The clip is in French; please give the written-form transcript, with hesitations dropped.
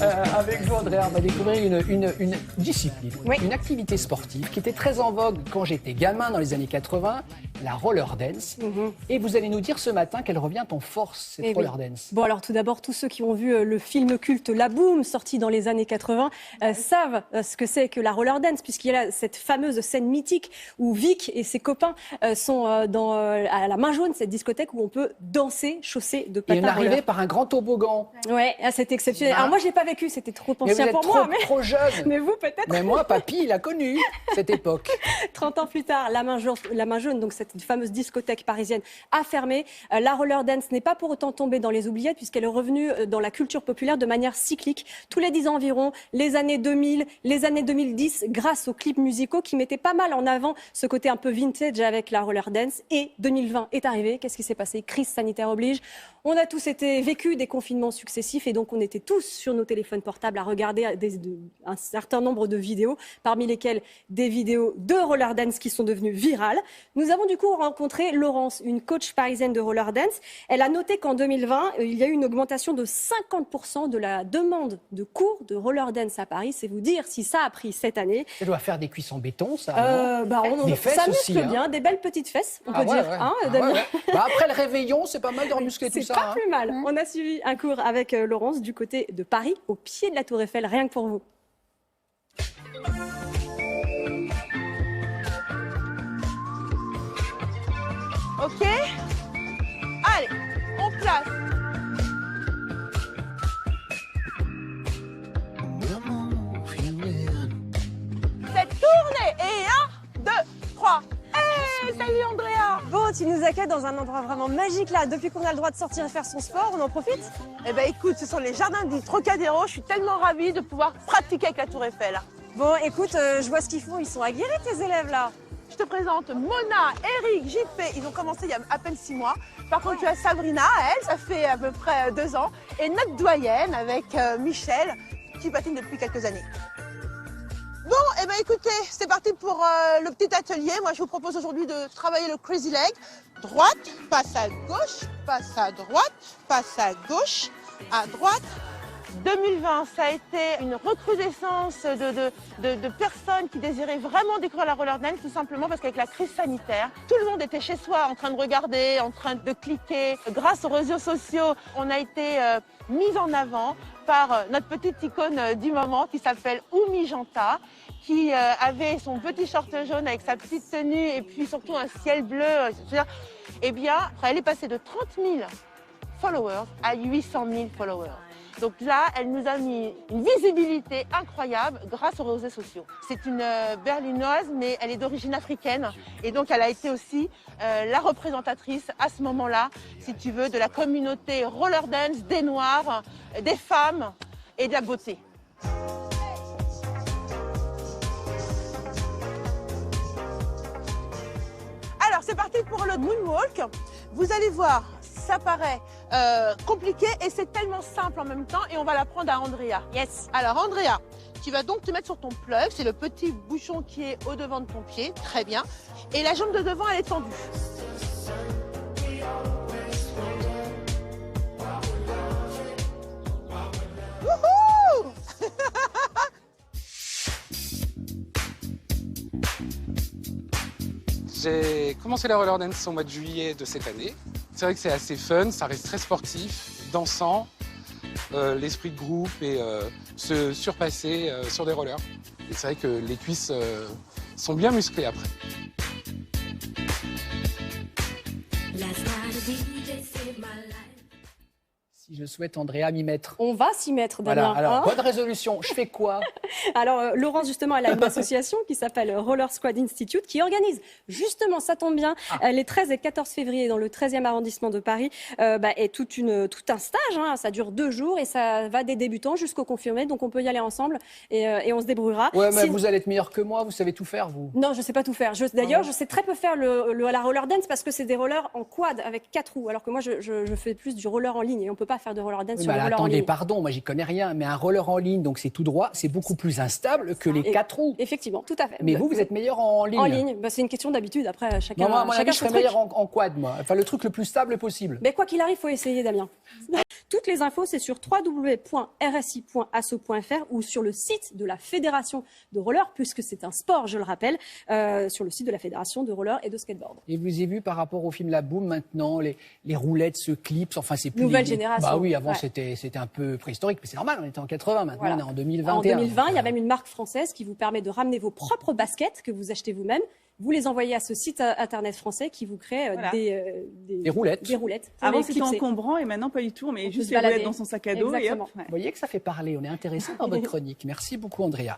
Avec vous, Andrea, on va découvrir une discipline, Oui. une activité sportive qui était très en vogue quand j'étais gamin dans les années 80, la roller dance. Et vous allez nous dire ce matin qu'elle revient en force, cette roller dance. Bon, alors tout d'abord, tous ceux qui ont vu le film culte La Boum, sorti dans les années 80, savent ce que c'est que la roller dance, puisqu'il y a cette fameuse scène mythique où Vic et ses copains sont à la Main Jaune, cette discothèque où on peut danser chaussé de Et patins on arrivait roller. par un grand toboggan. Ouais, c'était exceptionnel. Ah. Alors moi, je l'ai pas vécu, c'était trop Mais vous ancien êtes pour trop, moi. trop jeune. Mais vous, peut-être. Mais moi, papy, il a connu cette époque. 30 ans plus tard, la Main Jaune, donc cette fameuse discothèque parisienne, a fermé. La roller dance n'est pas pour autant tombée dans les oubliettes puisqu'elle est revenue dans la culture populaire de manière cyclique. Tous les 10 ans environ, les années 2000, les années 2010, grâce aux clips musicaux qui mettaient pas mal en avant ce côté un peu vintage avec la roller dance. Et 2020 est arrivé. Qu'est-ce qui s'est passé? Crise sanitaire oblige. On a tous vécu des confinements successifs et donc on était tous sur nos téléphones portables à regarder un certain nombre de vidéos, parmi lesquelles des vidéos de roller dance qui sont devenues virales. Nous avons du coup rencontré Laurence, une coach parisienne de roller dance. Elle a noté qu'en 2020, il y a eu une augmentation de 50% de la demande de cours de roller dance à Paris. C'est vous dire si ça a pris cette année. Ça doit faire des cuisses en béton, ça. Des fesses ça aussi, muscle hein. bien, des belles petites fesses, on peut Ouais, dire. ouais. Hein, Ah Damien. ouais, ouais. Bah, après le réveillon, c'est pas mal de remuscler tout C'est ça. pas hein. plus mal. On a suivi un cours avec Laurence du côté de Paris, au pied de la Tour Eiffel, rien que pour vous. Ok. Allez, on place. Cette tournée et 1, 2, 3. Hey, salut Andrea. Bon, tu nous accueilles dans un endroit vraiment magique là. Depuis qu'on a le droit de sortir et faire son sport, on en profite. Eh ben écoute, ce sont les jardins du Trocadéro. Je suis tellement ravie de pouvoir pratiquer avec la Tour Eiffel. Bon, écoute, je vois ce qu'ils font. Ils sont aguerris, tes élèves là. Je te présente Mona, Eric, JP. Ils ont commencé il y a à peine 6 mois. Par contre, tu as Sabrina, elle, ça fait à peu près 2 ans. Et notre doyenne avec Michel, qui patine depuis quelques années. Bon, eh ben écoutez, c'est parti pour le petit atelier. Moi, je vous propose aujourd'hui de travailler le crazy leg. Droite, passe à gauche, passe à droite, passe à gauche, à droite. 2020, ça a été une recrudescence de personnes qui désiraient vraiment découvrir la roller dance, tout simplement parce qu'avec la crise sanitaire, tout le monde était chez soi en train de regarder, en train de cliquer. Grâce aux réseaux sociaux, on a été mis en avant par notre petite icône du moment qui s'appelle Oumi Janta, qui avait son petit short jaune avec sa petite tenue et puis surtout un ciel bleu. Eh bien, elle est passée de 30 000 followers à 800 000 followers. Donc là, elle nous a mis une visibilité incroyable grâce aux réseaux sociaux. C'est une berlinoise, mais elle est d'origine africaine. Et donc, elle a été aussi la représentatrice à ce moment-là, si tu veux, de la communauté roller dance, des Noirs, des femmes et de la beauté. Alors, c'est parti pour le moonwalk. Vous allez voir, ça paraît compliqué et c'est tellement simple en même temps et on va l'apprendre à Andrea. Yes. Alors Andrea, tu vas donc te mettre sur ton plug, c'est le petit bouchon qui est au devant de ton pied, très bien. Et la jambe de devant, elle est tendue. Wouhou! J'ai commencé la roller dance au mois de juillet de cette année. C'est vrai que c'est assez fun, ça reste très sportif, dansant, l'esprit de groupe et se surpasser sur des rollers. Et c'est vrai que les cuisses sont bien musclées après. Si je souhaite, Andrea, m'y mettre. On va s'y mettre, Damien. Voilà, alors, hein. bonne résolution. Je fais quoi? Alors, Laurence, justement, elle a une association qui s'appelle Roller Squad Institute qui organise, justement, ça tombe bien, les 13 et 14 février dans le 13e arrondissement de Paris, et tout un stage. Hein, ça dure 2 jours et ça va des débutants jusqu'aux confirmés. Donc, on peut y aller ensemble et on se débrouillera. Ouais, mais vous allez être meilleur que moi, vous savez tout faire, vous. Non, je ne sais pas tout faire. D'ailleurs, je sais très peu faire la roller dance parce que c'est des rollers en quad avec 4 roues. Alors que moi, je fais plus du roller en ligne et on ne peut pas faire de roller dance Oui, sur mais le alors, roller en attendez, ligne. pardon, moi j'y connais rien, mais un roller en ligne, donc c'est tout droit, c'est beaucoup plus instable que les Et- 4 roues. Effectivement, tout à fait. Mais vous êtes meilleur en ligne. en ligne, bah, c'est une question d'habitude. Après, chacun, Non, moi, à mon chacun avis, je son serais truc. meilleur en quad, moi. Enfin, le truc le plus stable possible. Mais quoi qu'il arrive, il faut essayer, Damien. Toutes les infos, c'est sur www.rsi.asso.fr ou sur le site de la Fédération de roller, puisque c'est un sport, je le rappelle, sur le site de la Fédération de roller et de skateboard. Et vous avez vu par rapport au film La Boum, maintenant, les roulettes se clipsent, enfin, c'est plus... Nouvelle génération. Bah oui, avant, Ouais. c'était un peu préhistorique, mais c'est normal, on était en 80, maintenant, Voilà. on est en 2021. En 2020, il y a donc, même une marque française qui vous permet de ramener vos propres baskets que vous achetez vous-même. Vous les envoyez à ce site internet français qui vous crée Voilà. des roulettes. Des roulettes. pour Avant, les c'était clipser. encombrant et maintenant, pas du tout. On met On peut juste se les roulettes balader. dans son sac à dos et hop. Exactement. Ouais. Vous voyez que ça fait parler, on est intéressé dans votre chronique. Merci beaucoup, Andrea.